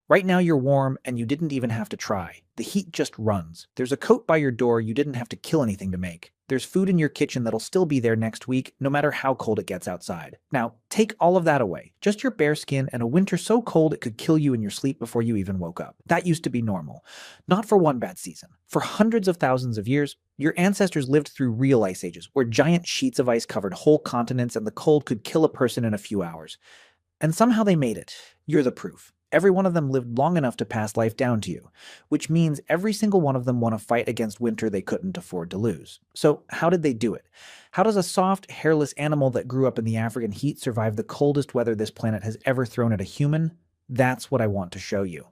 Right now you're warm and you didn't even have to try. The heat just runs. There's a coat by your door you didn't have to kill anything to make. There's food in your kitchen that'll still be there next week, no matter how cold it gets outside. Now, take all of that away. Just your bare skin and a winter so cold it could kill you in your sleep before you even woke up. That used to be normal. Not for one bad season. For hundreds of thousands of years, your ancestors lived through real ice ages, where giant sheets of ice covered whole continents and the cold could kill a person in a few hours. And somehow they made it. You're the proof. Every one of them lived long enough to pass life down to you, which means every single one of them won a fight against winter they couldn't afford to lose. So how did they do it? How does a soft, hairless animal that grew up in the African heat survive the coldest weather this planet has ever thrown at a human? That's what I want to show you.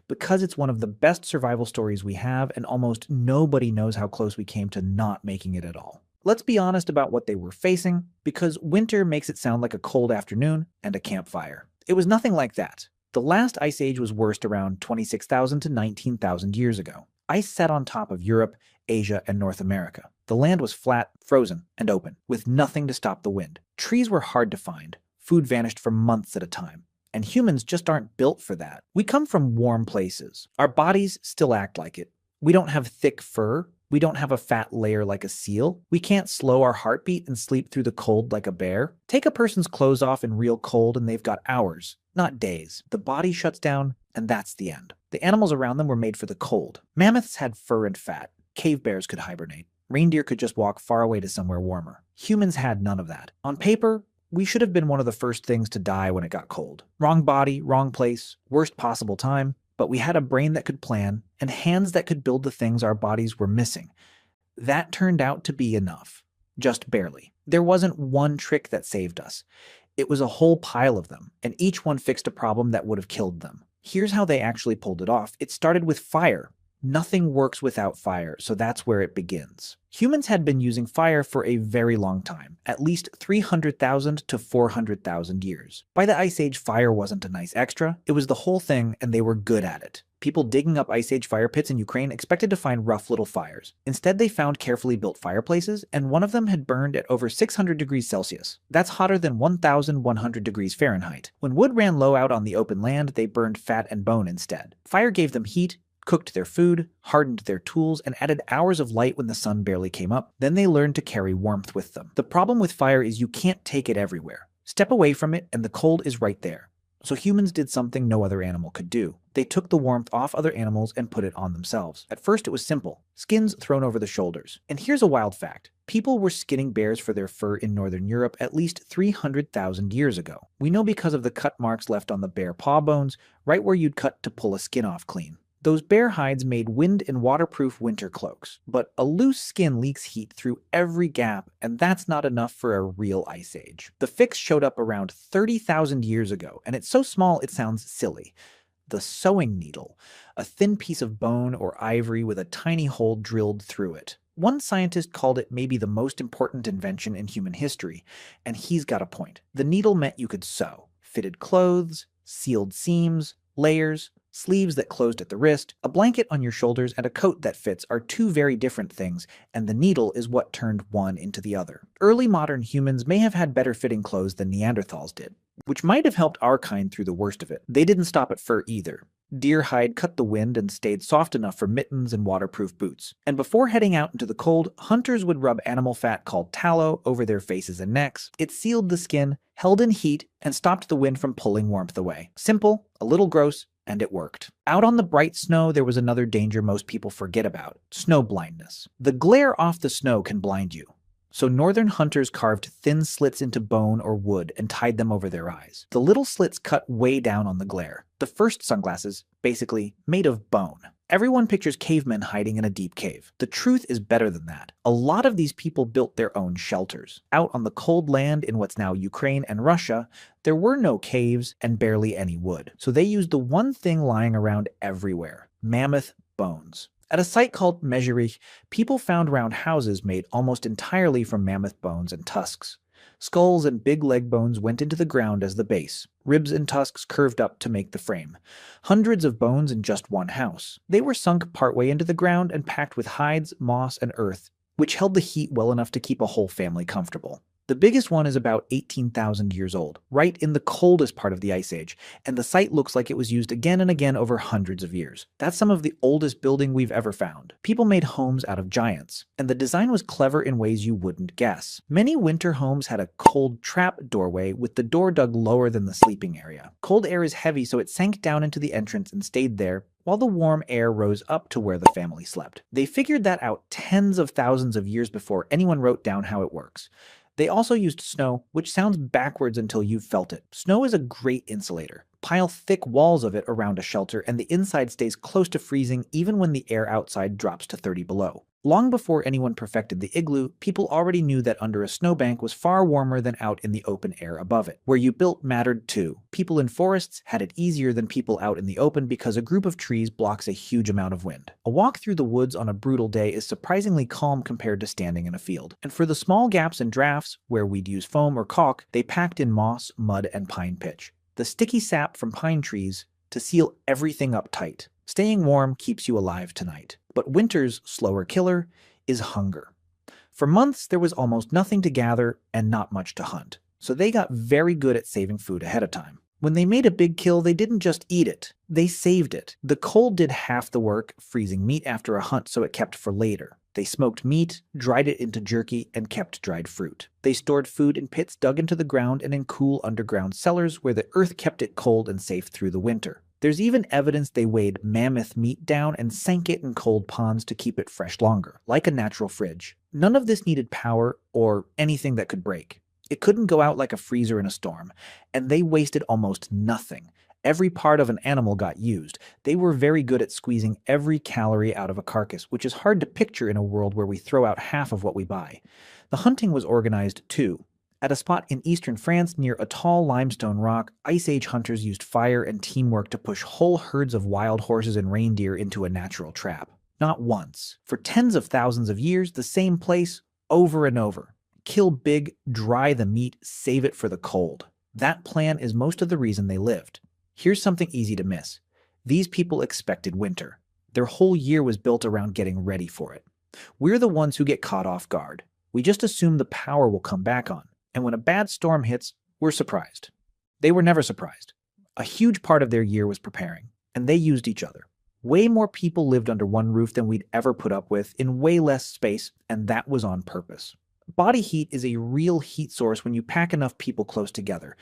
Because it's one of the best survival stories we have, and almost nobody knows how close we came to not making it at all. Let's be honest about what they were facing, because winter makes it sound like a cold afternoon and a campfire. It was nothing like that. The last ice age was worst around 26,000 to 19,000 years ago. Ice sat on top of Europe, Asia, and North America. The land was flat, frozen, and open, with nothing to stop the wind. Trees were hard to find. Food vanished for months at a time. And humans just aren't built for that. We come from warm places. Our bodies still act like it. We don't have thick fur. We don't have a fat layer like a seal. We can't slow our heartbeat and sleep through the cold like a bear. Take a person's clothes off in real cold and they've got hours, not days. The body shuts down, and that's the end. The animals around them were made for the cold. Mammoths had fur and fat. Cave bears could hibernate. Reindeer could just walk far away to somewhere warmer. Humans had none of that. On paper, we should have been one of the first things to die when it got cold. Wrong body, wrong place, worst possible time. But we had a brain that could plan and hands that could build the things our bodies were missing. That turned out to be enough. Just barely. There wasn't one trick that saved us. It was a whole pile of them, and each one fixed a problem that would have killed them. Here's how they actually pulled it off. It started with fire. Nothing works without fire, so that's where it begins. Humans had been using fire for a very long time, at least 300,000 to 400,000 years. By the Ice Age, fire wasn't a nice extra, it was the whole thing, and they were good at it. People digging up Ice Age fire pits in Ukraine expected to find rough little fires. Instead, they found carefully built fireplaces, and one of them had burned at over 600 degrees Celsius. That's hotter than 1,100 degrees Fahrenheit. When wood ran low out on the open land, they burned fat and bone instead. Fire gave them heat, cooked their food, hardened their tools, and added hours of light when the sun barely came up. Then they learned to carry warmth with them. The problem with fire is you can't take it everywhere. Step away from it and the cold is right there. So humans did something no other animal could do. They took the warmth off other animals and put it on themselves. At first it was simple. Skins thrown over the shoulders. And here's a wild fact. People were skinning bears for their fur in northern Europe at least 300,000 years ago. We know because of the cut marks left on the bear paw bones, right where you'd cut to pull a skin off clean. Those bear hides made wind and waterproof winter cloaks, but a loose skin leaks heat through every gap, and that's not enough for a real ice age. The fix showed up around 30,000 years ago, and it's so small it sounds silly. The sewing needle, a thin piece of bone or ivory with a tiny hole drilled through it. One scientist called it maybe the most important invention in human history, and he's got a point. The needle meant you could sew. Fitted clothes, sealed seams, layers, sleeves that closed at the wrist, a blanket on your shoulders, and a coat that fits are two very different things, and the needle is what turned one into the other. Early modern humans may have had better fitting clothes than Neanderthals did, which might have helped our kind through the worst of it. They didn't stop at fur either. Deer hide cut the wind and stayed soft enough for mittens and waterproof boots. And before heading out into the cold, hunters would rub animal fat called tallow over their faces and necks. It sealed the skin, held in heat, and stopped the wind from pulling warmth away. Simple, a little gross, and it worked. Out on the bright snow, there was another danger most people forget about: snow blindness. The glare off the snow can blind you. So northern hunters carved thin slits into bone or wood and tied them over their eyes. The little slits cut way down on the glare. The first sunglasses, basically, made of bone. Everyone pictures cavemen hiding in a deep cave. The truth is better than that. A lot of these people built their own shelters. Out on the cold land in what's now Ukraine and Russia, there were no caves and barely any wood. So they used the one thing lying around everywhere: mammoth bones. At a site called Mezhyrich, people found round houses made almost entirely from mammoth bones and tusks. Skulls and big leg bones went into the ground as the base. Ribs and tusks curved up to make the frame. Hundreds of bones in just one house. They were sunk partway into the ground and packed with hides, moss, and earth, which held the heat well enough to keep a whole family comfortable. The biggest one is about 18,000 years old, right in the coldest part of the Ice Age, and the site looks like it was used again and again over hundreds of years. That's some of the oldest building we've ever found. People made homes out of giants, and the design was clever in ways you wouldn't guess. Many winter homes had a cold trap doorway with the door dug lower than the sleeping area. Cold air is heavy, so it sank down into the entrance and stayed there while the warm air rose up to where the family slept. They figured that out tens of thousands of years before anyone wrote down how it works. They also used snow, which sounds backwards until you've felt it. Snow is a great insulator. Pile thick walls of it around a shelter and the inside stays close to freezing even when the air outside drops to 30 below. Long before anyone perfected the igloo, people already knew that under a snowbank was far warmer than out in the open air above it. Where you built mattered too. People in forests had it easier than people out in the open because a group of trees blocks a huge amount of wind. A walk through the woods on a brutal day is surprisingly calm compared to standing in a field. And for the small gaps and drafts, where we'd use foam or caulk, they packed in moss, mud, and pine pitch. The sticky sap from pine trees to seal everything up tight. Staying warm keeps you alive tonight. But winter's slower killer is hunger. For months, there was almost nothing to gather and not much to hunt, so they got very good at saving food ahead of time. When they made a big kill, they didn't just eat it, they saved it. The cold did half the work, freezing meat after a hunt so it kept for later. They smoked meat, dried it into jerky, and kept dried fruit. They stored food in pits dug into the ground and in cool underground cellars where the earth kept it cold and safe through the winter. There's even evidence they weighed mammoth meat down and sank it in cold ponds to keep it fresh longer, like a natural fridge. None of this needed power or anything that could break. It couldn't go out like a freezer in a storm, and they wasted almost nothing. Every part of an animal got used. They were very good at squeezing every calorie out of a carcass, which is hard to picture in a world where we throw out half of what we buy. The hunting was organized too. At a spot in eastern France near a tall limestone rock, Ice Age hunters used fire and teamwork to push whole herds of wild horses and reindeer into a natural trap. Not once. For tens of thousands of years, the same place, over and over. Kill big, dry the meat, save it for the cold. That plan is most of the reason they lived. Here's something easy to miss. These people expected winter. Their whole year was built around getting ready for it. We're the ones who get caught off guard. We just assume the power will come back on. And when a bad storm hits, we're surprised. They were never surprised. A huge part of their year was preparing, and they used each other. Way more people lived under one roof than we'd ever put up with in way less space, and that was on purpose. Body heat is a real heat source when you pack enough people close together.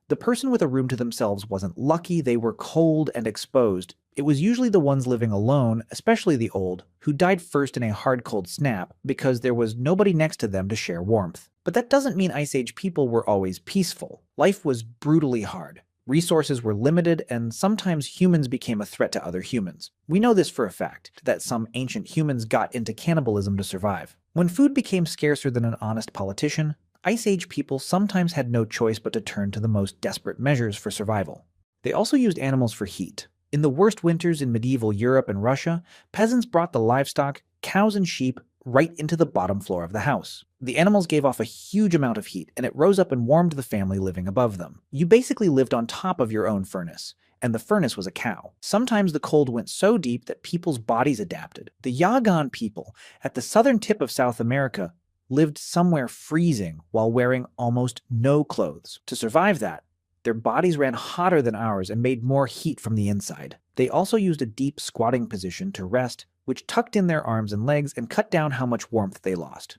The person with a room to themselves wasn't lucky, they were cold and exposed. It was usually the ones living alone, especially the old, who died first in a hard cold snap because there was nobody next to them to share warmth. But that doesn't mean Ice Age people were always peaceful. Life was brutally hard. Resources were limited, and sometimes humans became a threat to other humans. We know this for a fact, that some ancient humans got into cannibalism to survive. When food became scarcer than an honest politician, Ice Age people sometimes had no choice but to turn to the most desperate measures for survival. They also used animals for heat. In the worst winters in medieval Europe and Russia, peasants brought the livestock, cows and sheep, right into the bottom floor of the house. The animals gave off a huge amount of heat, and it rose up and warmed the family living above them. You basically lived on top of your own furnace, and the furnace was a cow. Sometimes the cold went so deep that people's bodies adapted. The Yagan people, at the southern tip of South America, lived somewhere freezing while wearing almost no clothes. To survive that, their bodies ran hotter than ours and made more heat from the inside. They also used a deep squatting position to rest, which tucked in their arms and legs and cut down how much warmth they lost.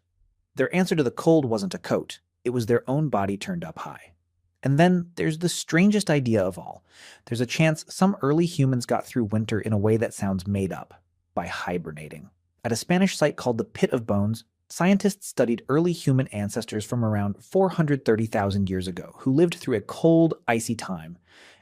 Their answer to the cold wasn't a coat. It was their own body turned up high. And then there's the strangest idea of all. There's a chance some early humans got through winter in a way that sounds made up, by hibernating. At a Spanish site called the Pit of Bones, scientists studied early human ancestors from around 430,000 years ago who lived through a cold, icy time.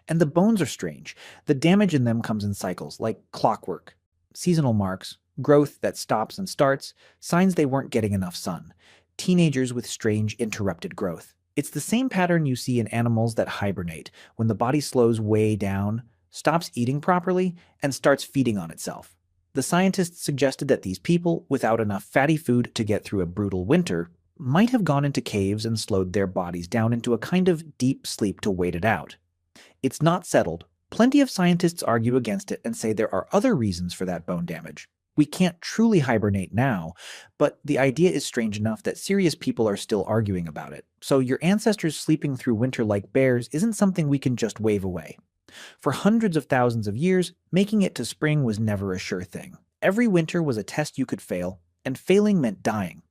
And the bones are strange. The damage in them comes in cycles, like clockwork. Seasonal marks, growth that stops and starts, signs they weren't getting enough sun. Teenagers with strange, interrupted growth. It's the same pattern you see in animals that hibernate, when the body slows way down, stops eating properly, and starts feeding on itself. The scientists suggested that these people, without enough fatty food to get through a brutal winter, might have gone into caves and slowed their bodies down into a kind of deep sleep to wait it out. It's not settled. Plenty of scientists argue against it and say there are other reasons for that bone damage. We can't truly hibernate now, but the idea is strange enough that serious people are still arguing about it. So your ancestors sleeping through winter like bears isn't something we can just wave away. For hundreds of thousands of years, making it to spring was never a sure thing. Every winter was a test you could fail, and failing meant dying.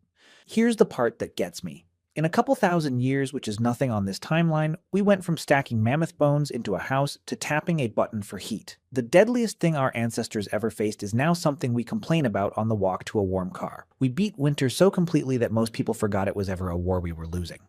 Here's the part that gets me. In a couple thousand years, which is nothing on this timeline, we went from stacking mammoth bones into a house to tapping a button for heat. The deadliest thing our ancestors ever faced is now something we complain about on the walk to a warm car. We beat winter so completely that most people forgot it was ever a war we were losing.